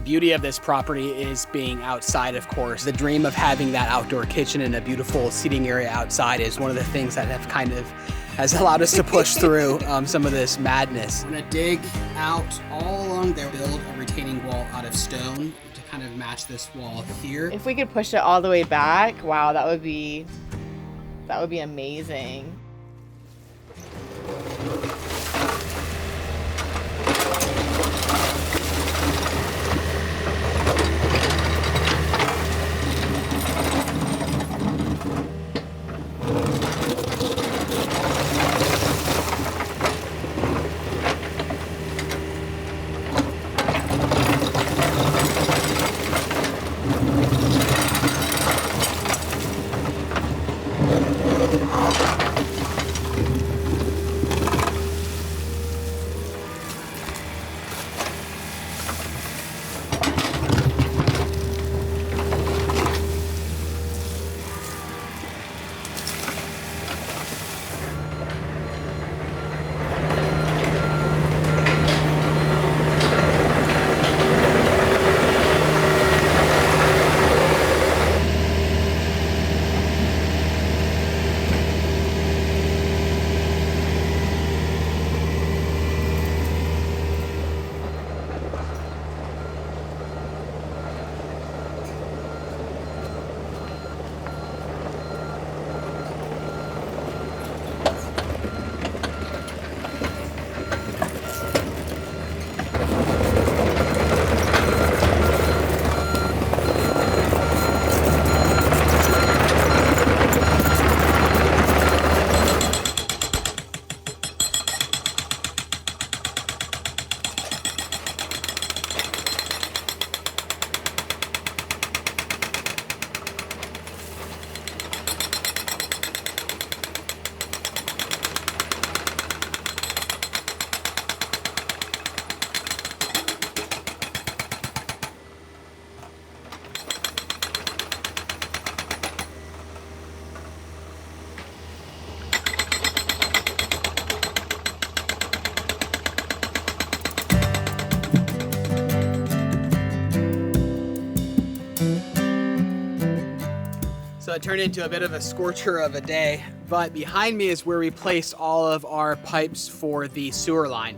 beauty of this property is being outside, of course. The dream of having that outdoor kitchen and a beautiful seating area outside is one of the things that has allowed us to push through some of this madness. We're gonna dig out all along there, build a retaining wall out of stone to kind of match this wall here. If we could push it all the way back, wow, that would be amazing. So it turned into a bit of a scorcher of a day, but behind me is where we placed all of our pipes for the sewer line.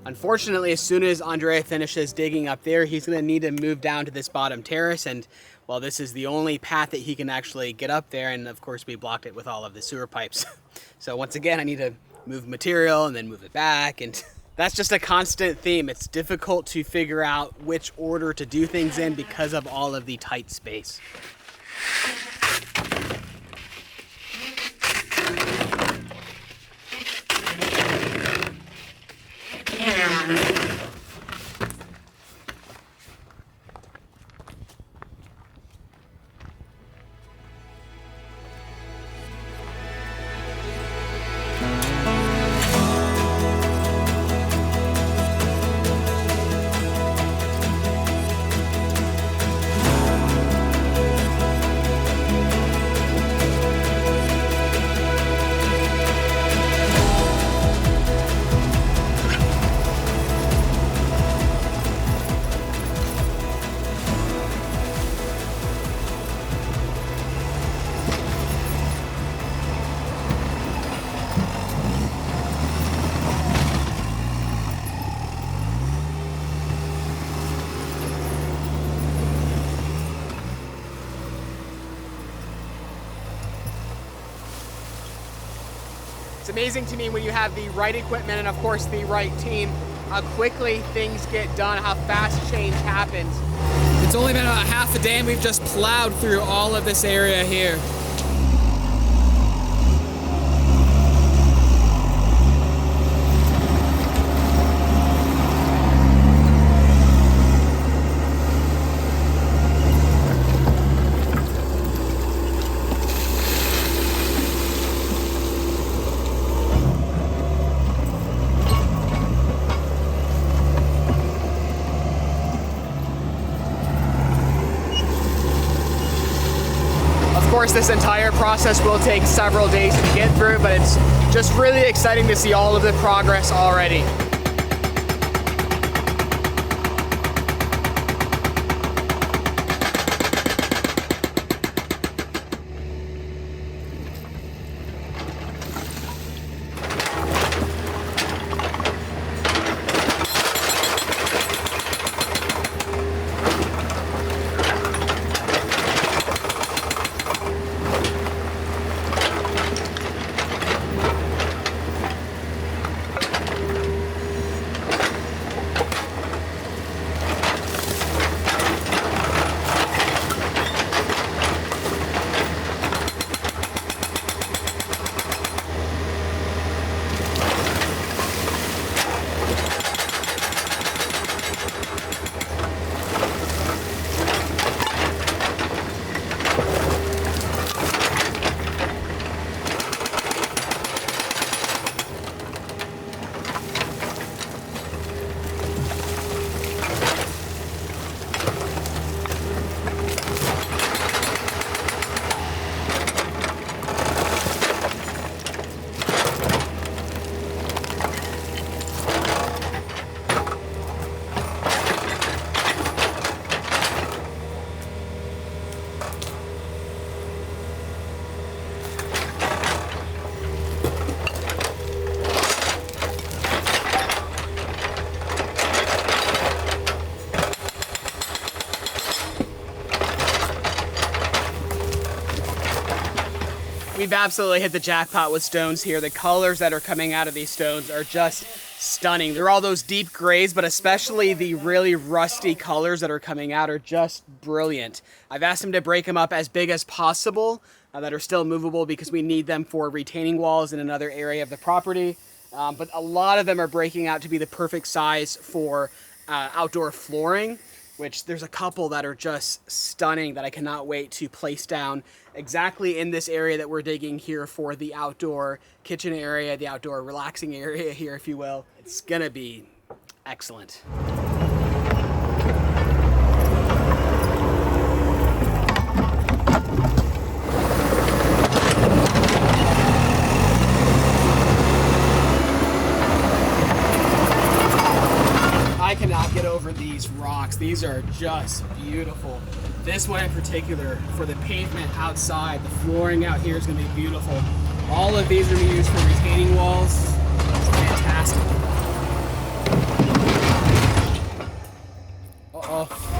Unfortunately, as soon as Andrea finishes digging up there, he's gonna need to move down to this bottom terrace, and well, this is the only path that he can actually get up there, and of course we blocked it with all of the sewer pipes. So once again, I need to move material and then move it back, and that's just a constant theme. It's difficult to figure out which order to do things in because of all of the tight space. It's amazing to me when you have the right equipment and of course the right team, how quickly things get done, how fast change happens. It's only been about half a day and we've just plowed through all of this area here. Of course, this entire process will take several days to get through, but it's just really exciting to see all of the progress already. We've absolutely hit the jackpot with stones here. The colors that are coming out of these stones are just stunning. They're all those deep grays, but especially the really rusty colors that are coming out are just brilliant. I've asked them to break them up as big as possible that are still movable because we need them for retaining walls in another area of the property. But a lot of them are breaking out to be the perfect size for outdoor flooring, which there's a couple that are just stunning that I cannot wait to place down exactly in this area that we're digging here for the outdoor kitchen area, the outdoor relaxing area here, if you will. It's gonna be excellent. I cannot get over these rocks. These are just beautiful. This one in particular, for the pavement outside, the flooring out here is going to be beautiful. All of these are going to be used for retaining walls. It's fantastic. Uh-oh.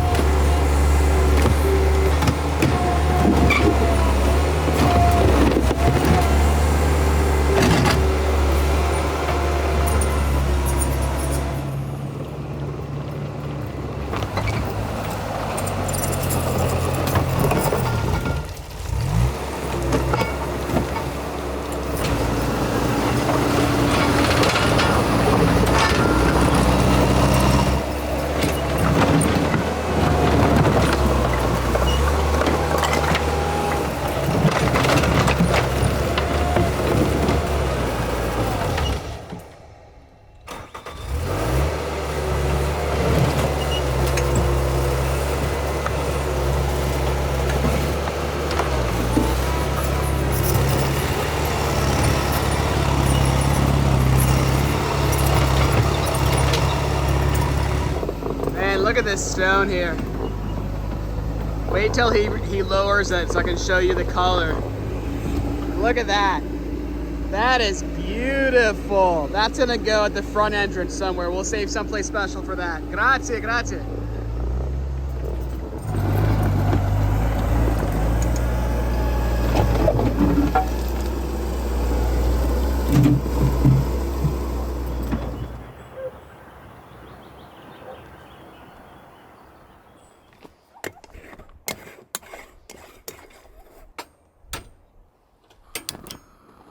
Look at this stone here. Wait till he lowers it so I can show you the color. Look at that. That is beautiful. That's gonna go at the front entrance somewhere. We'll save someplace special for that. Grazie, grazie.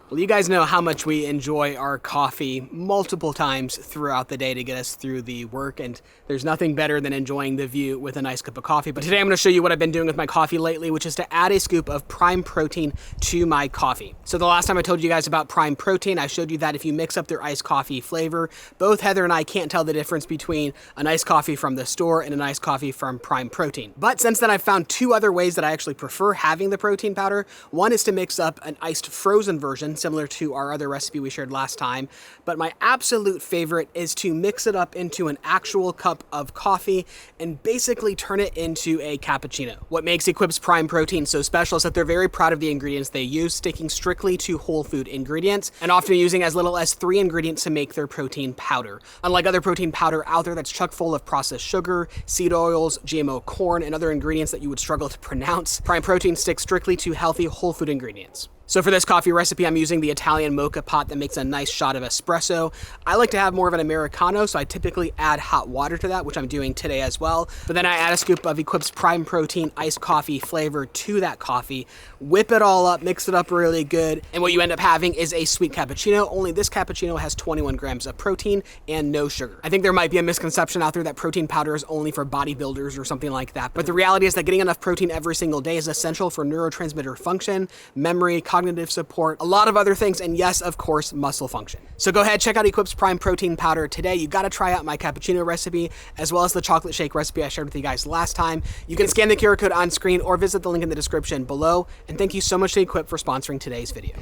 Well, you guys know how much we enjoy our coffee multiple times throughout the day to get us through the work, and there's nothing better than enjoying the view with a nice cup of coffee. But today I'm going to show you what I've been doing with my coffee lately, which is to add a scoop of prime protein to my coffee. So the last time I told you guys about prime protein, I showed you that if you mix up their iced coffee flavor, both Heather and I can't tell the difference between a nice coffee from the store and a nice coffee from prime protein. But since then, I've found two other ways that I actually prefer having the protein powder. One is to mix up an iced frozen version, similar to our other recipe we shared last time. But my absolute favorite is to mix it up into an actual cup of coffee and basically turn it into a cappuccino. What makes Equip's Prime Protein so special is that they're very proud of the ingredients they use, sticking strictly to whole food ingredients and often using as little as 3 ingredients to make their protein powder. Unlike other protein powder out there that's chock full of processed sugar, seed oils, GMO corn, and other ingredients that you would struggle to pronounce, Prime Protein sticks strictly to healthy whole food ingredients. So for this coffee recipe, I'm using the Italian mocha pot that makes a nice shot of espresso. I like to have more of an Americano, so I typically add hot water to that, which I'm doing today as well. But then I add a scoop of Equip's Prime Protein iced coffee flavor to that coffee, whip it all up, mix it up really good, and what you end up having is a sweet cappuccino, only this cappuccino has 21 grams of protein and no sugar. I think there might be a misconception out there that protein powder is only for bodybuilders or something like that, but the reality is that getting enough protein every single day is essential for neurotransmitter function, memory, cognitive support, a lot of other things, and yes, of course, muscle function. So go ahead, check out Equip's Prime Protein Powder today. You gotta try out my cappuccino recipe, as well as the chocolate shake recipe I shared with you guys last time. You can scan the QR code on screen or visit the link in the description below. And thank you so much to Equip for sponsoring today's video.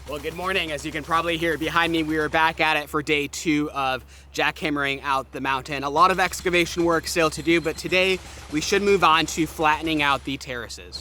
Well, good morning. As you can probably hear behind me, we are back at it for day 2 of jackhammering out the mountain. A lot of excavation work still to do, but today we should move on to flattening out the terraces.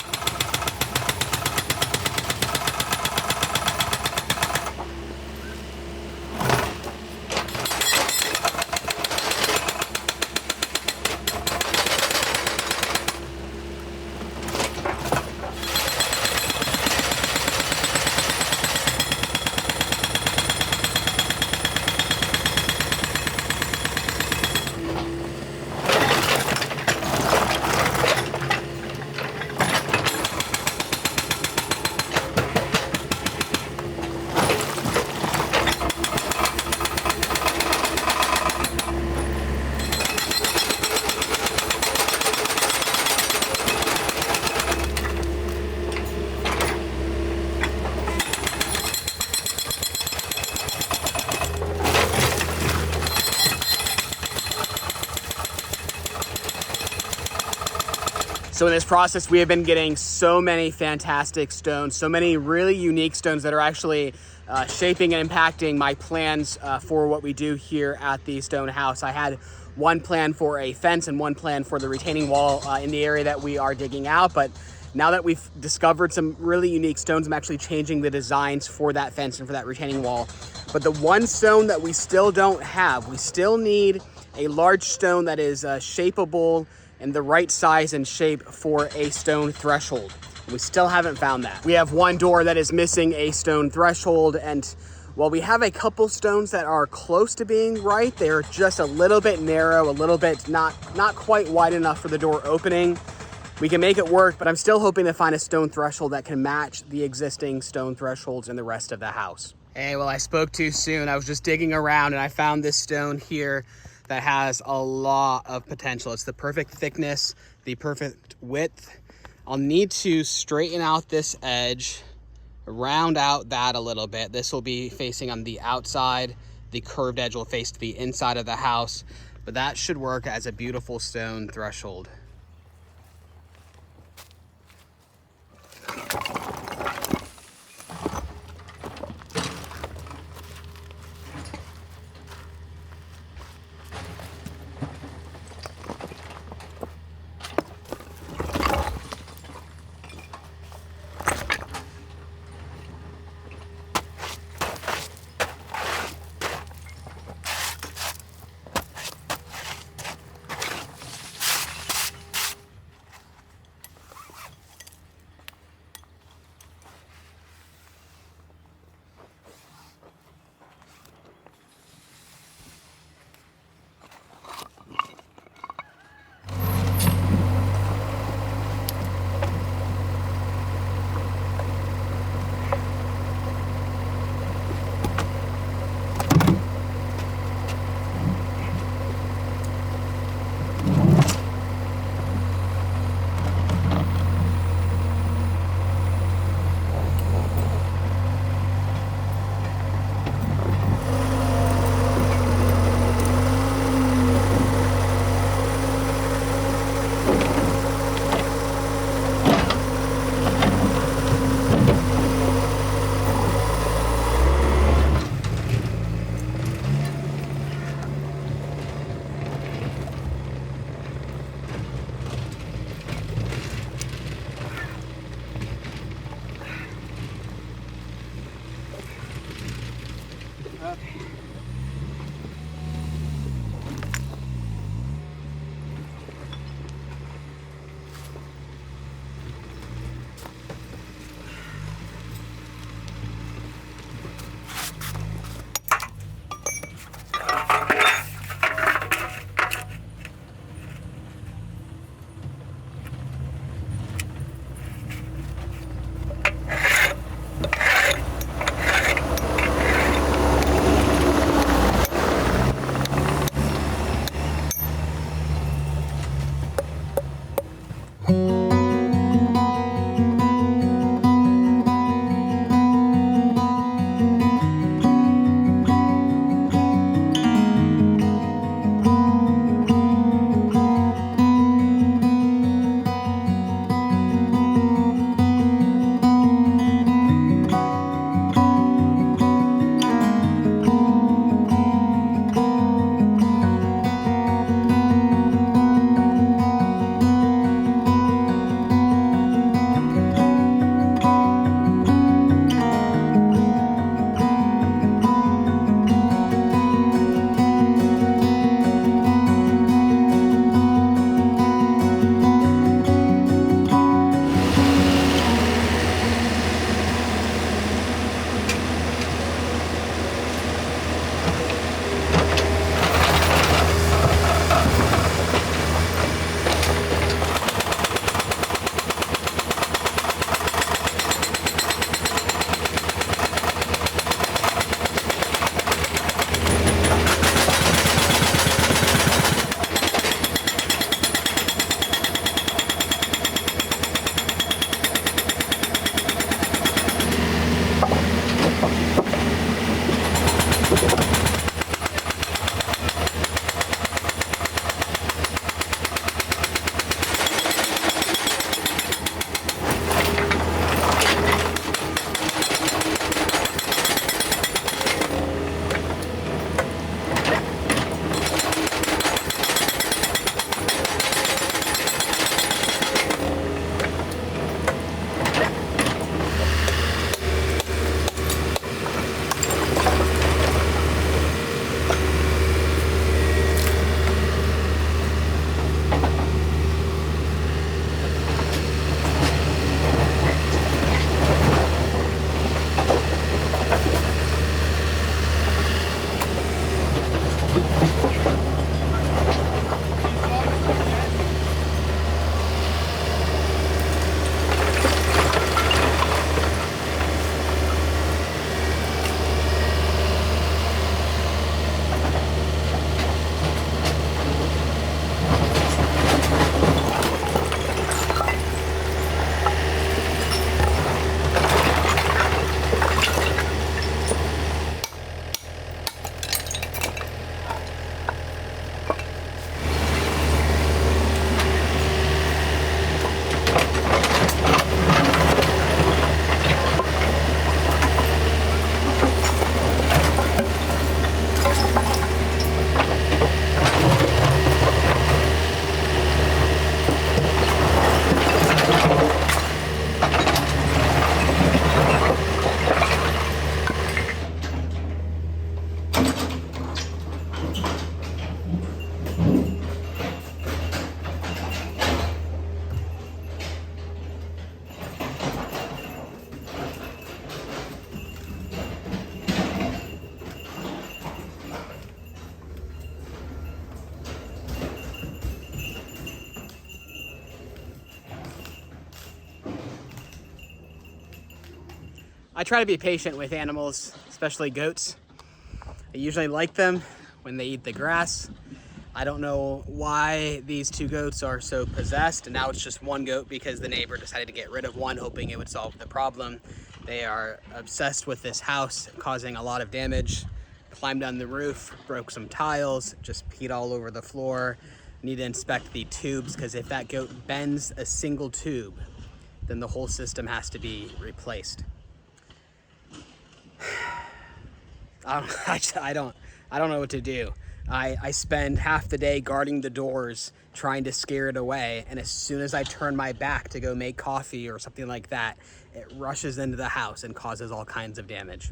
So in this process, we have been getting so many fantastic stones, so many really unique stones that are actually shaping and impacting my plans for what we do here at the stone house. I had one plan for a fence and one plan for the retaining wall in the area that we are digging out, but now that we've discovered some really unique stones, I'm actually changing the designs for that fence and for that retaining wall. But the one stone that we still don't have, we still need a large stone that is shapeable and the right size and shape for a stone threshold. We still haven't found that. We have one door that is missing a stone threshold, and while we have a couple stones that are close to being right, they're just a little bit narrow, a little bit not quite wide enough for the door opening. We can make it work, but I'm still hoping to find a stone threshold that can match the existing stone thresholds in the rest of the house. Hey, well, I spoke too soon. I was just digging around and I found this stone here that has a lot of potential. It's the perfect thickness, the perfect width. I'll need to straighten out this edge, round out that a little bit. This will be facing on the outside. The curved edge will face the inside of the house, but that should work as a beautiful stone threshold. I try to be patient with animals, especially goats. I usually like them when they eat the grass. I don't know why these two goats are so possessed, and now it's just one goat because the neighbor decided to get rid of one, hoping it would solve the problem. They are obsessed with this house, causing a lot of damage. Climbed on the roof, broke some tiles, just peed all over the floor. Need to inspect the tubes, because if that goat bends a single tube, then the whole system has to be replaced. I don't know what to do. I spend half the day guarding the doors, trying to scare it away, and as soon as I turn my back to go make coffee or something like that, it rushes into the house and causes all kinds of damage.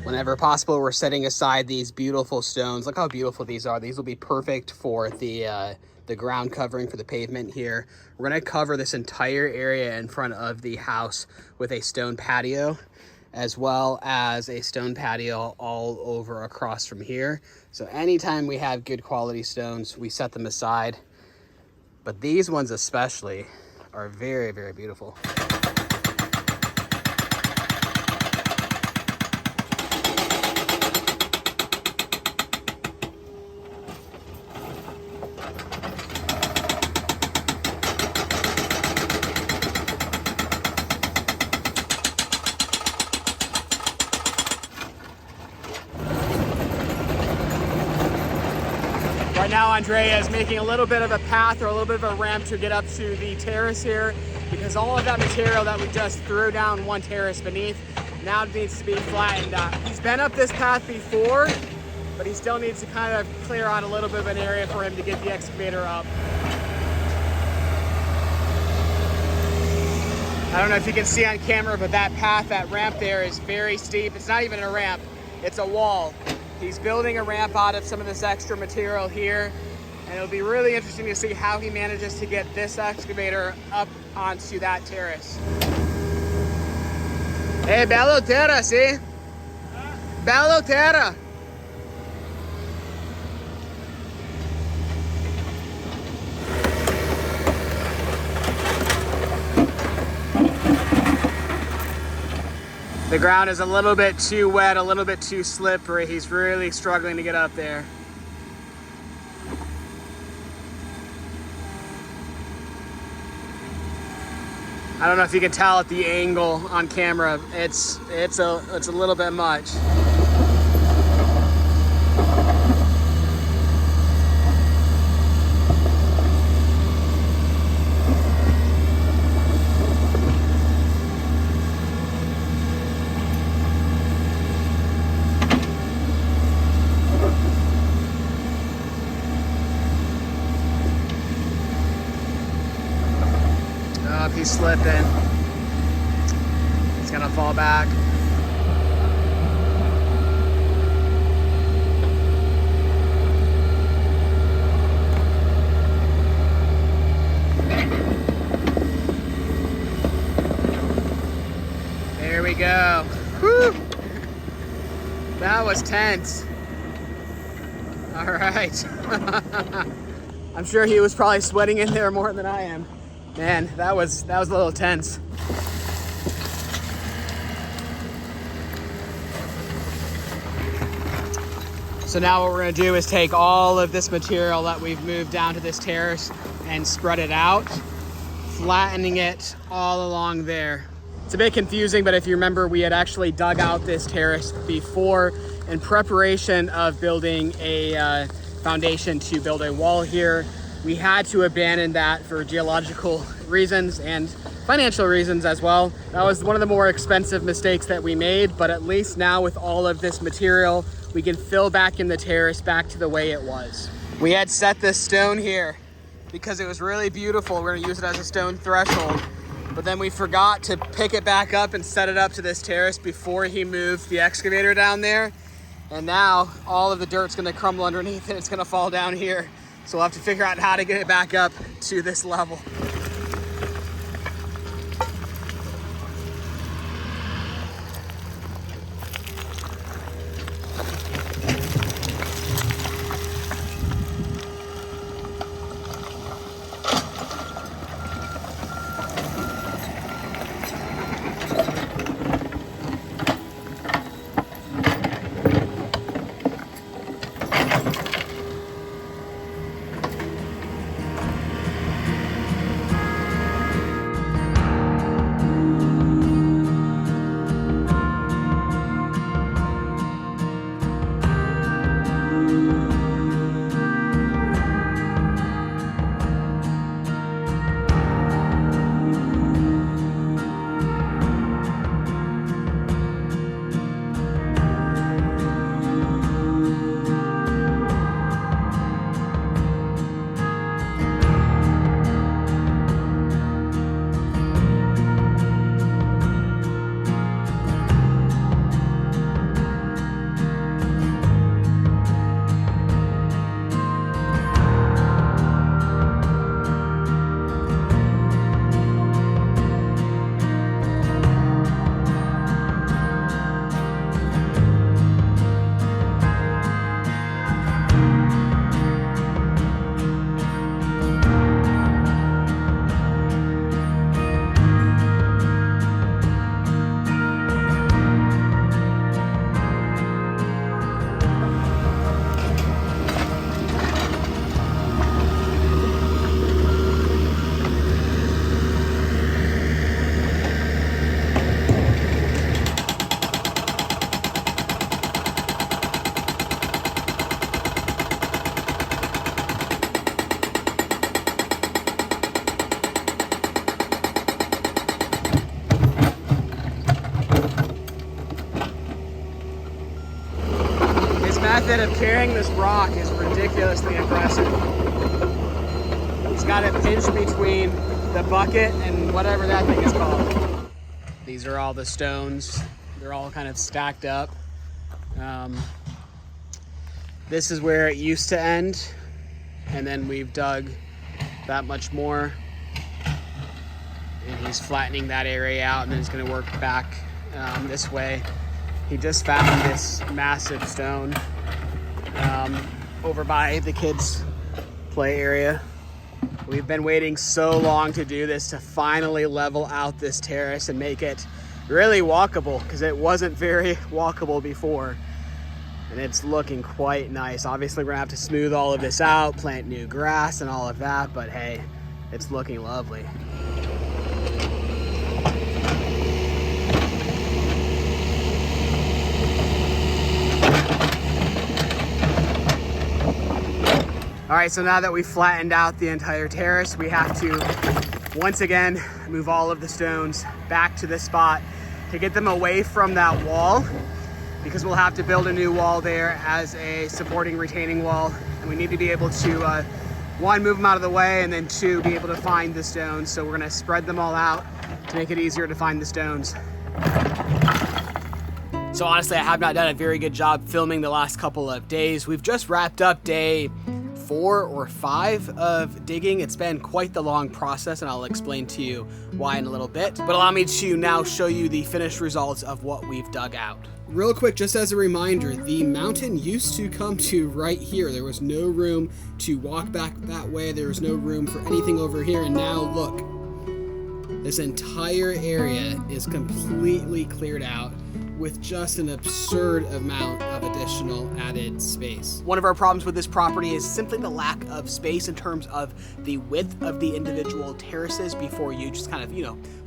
Whenever possible, we're setting aside these beautiful stones. Look how beautiful these are. These will be perfect for the ground covering for the pavement here. We're gonna cover this entire area in front of the house with a stone patio, as well as a stone patio all over across from here. So anytime we have good quality stones, we set them aside. But these ones especially are very, very beautiful. Right now, Andrea is making a little bit of a path or a little bit of a ramp to get up to the terrace here, because all of that material that we just threw down one terrace beneath now needs to be flattened up. He's been up this path before, but he still needs to kind of clear out a little bit of an area for him to get the excavator up. I don't know if you can see on camera, but that path, that ramp there is very steep. It's not even a ramp, it's a wall. He's building a ramp out of some of this extra material here, and it'll be really interesting to see how he manages to get this excavator up onto that terrace. Hey, bello terra, see? Bello terra. The ground is a little bit too wet, a little bit too slippery. He's really struggling to get up there. I don't know if you can tell at the angle on camera. It's a little bit much. He's slipping. He's gonna fall back. There we go. Whew. That was tense. All right. I'm sure he was probably sweating in there more than I am. Man, that was a little tense. So now what we're gonna do is take all of this material that we've moved down to this terrace and spread it out, flattening it all along there. It's a bit confusing, but if you remember, we had actually dug out this terrace before in preparation of building a foundation to build a wall here. We had to abandon that for geological reasons and financial reasons as well. That was one of the more expensive mistakes that we made, but at least now with all of this material, we can fill back in the terrace back to the way it was. We had set this stone here because it was really beautiful. We're gonna use it as a stone threshold, but then we forgot to pick it back up and set it up to this terrace before he moved the excavator down there. And now all of the dirt's gonna crumble underneath and it's gonna fall down here. So we'll have to figure out how to get it back up to this level. Method of carrying this rock is ridiculously impressive. He's got it pinched between the bucket and whatever that thing is called. These are all the stones. They're all kind of stacked up. This is where it used to end, and then we've dug that much more. And he's flattening that area out, and then he's going to work back this way. He just found this massive stone over by the kids' play area. We've been waiting so long to do this, to finally level out this terrace and make it really walkable, because it wasn't very walkable before. And it's looking quite nice. Obviously, we're gonna have to smooth all of this out, plant new grass and all of that, but hey, it's looking lovely. All right, so now that we've flattened out the entire terrace, we have to, once again, move all of the stones back to this spot to get them away from that wall, because we'll have to build a new wall there as a supporting retaining wall. And we need to be able to, one, move them out of the way, and then two, be able to find the stones. So we're gonna spread them all out to make it easier to find the stones. So honestly, I have not done a very good job filming the last couple of days. We've just wrapped up day 4 or 5 of digging. It's been quite the long process, and I'll explain to you why in a little bit. But allow me to now show you the finished results of what we've dug out. Real quick, just as a reminder, the mountain used to come to right here. There was no room to walk back that way. There was no room for anything over here. And now look, this entire area is completely cleared out. with just an absurd amount of additional added space. One of our problems with this property is simply the lack of space in terms of the width of the individual terraces before you just kind of,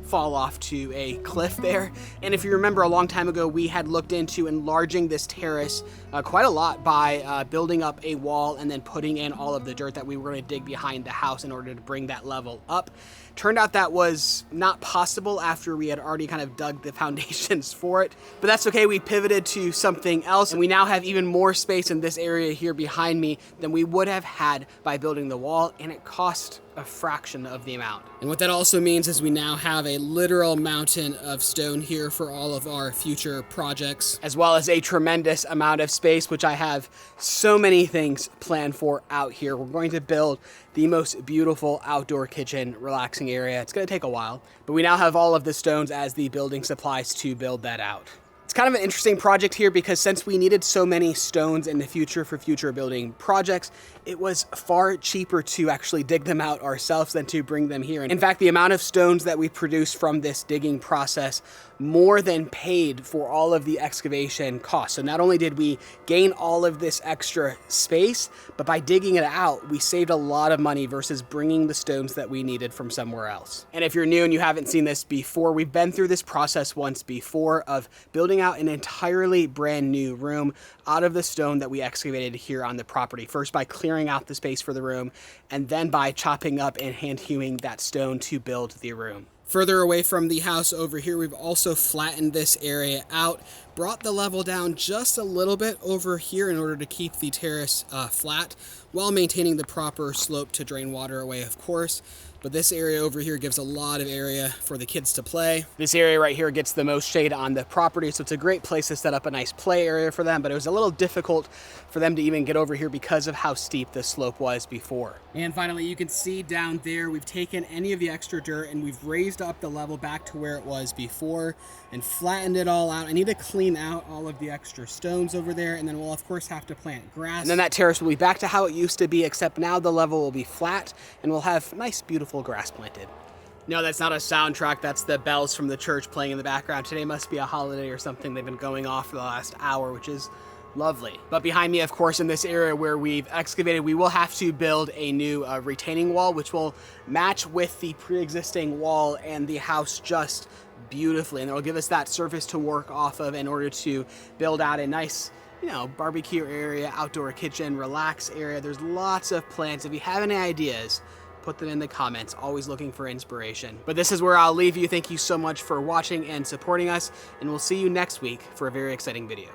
fall off to a cliff there. And if you remember, a long time ago, we had looked into enlarging this terrace quite a lot by building up a wall and then putting in all of the dirt that we were going to dig behind the house in order to bring that level up. Turned out that was not possible after we had already kind of dug the foundations for it, but that's okay. We pivoted to something else, and we now have even more space in this area here behind me than we would have had by building the wall, and it cost a fraction of the amount. And what that also means is we now have a literal mountain of stone here for all of our future projects, as well as a tremendous amount of space, which I have so many things planned for out here. We're going to build the most beautiful outdoor kitchen relaxing area. It's going to take a while, but we now have all of the stones as the building supplies to build that out. It's kind of an interesting project here because since we needed so many stones in the future for future building projects, it was far cheaper to actually dig them out ourselves than to bring them here. In fact, the amount of stones that we produced from this digging process more than paid for all of the excavation costs. So not only did we gain all of this extra space, but by digging it out, we saved a lot of money versus bringing the stones that we needed from somewhere else. And if you're new and you haven't seen this before, we've been through this process once before of building out an entirely brand new room out of the stone that we excavated here on the property. First by clearing out the space for the room, and then by chopping up and hand hewing that stone to build the room. Further away from the house over here, we've also flattened this area out, brought the level down just a little bit over here in order to keep the terrace flat while maintaining the proper slope to drain water away, of course. But this area over here gives a lot of area for the kids to play. This area right here gets the most shade on the property, so it's a great place to set up a nice play area for them, but it was a little difficult for them to even get over here because of how steep the slope was before. And finally, you can see down there, we've taken any of the extra dirt and we've raised up the level back to where it was before and flattened it all out. I need to clean out all of the extra stones over there, and then we'll of course have to plant grass. And then that terrace will be back to how it used to be, except now the level will be flat and we'll have nice, beautiful grass planted. No, that's not a soundtrack. That's the bells from the church playing in the background. Today must be a holiday or something. They've been going off for the last hour, which is lovely. But behind me, of course, in this area where we've excavated, we will have to build a new retaining wall, which will match with the pre-existing wall and the house just beautifully. And it'll give us that surface to work off of in order to build out a nice, barbecue area, outdoor kitchen, relax area. There's lots of plans. If you have any ideas, put them in the comments. Always looking for inspiration. But this is where I'll leave you. Thank you so much for watching and supporting us, and we'll see you next week for a very exciting video.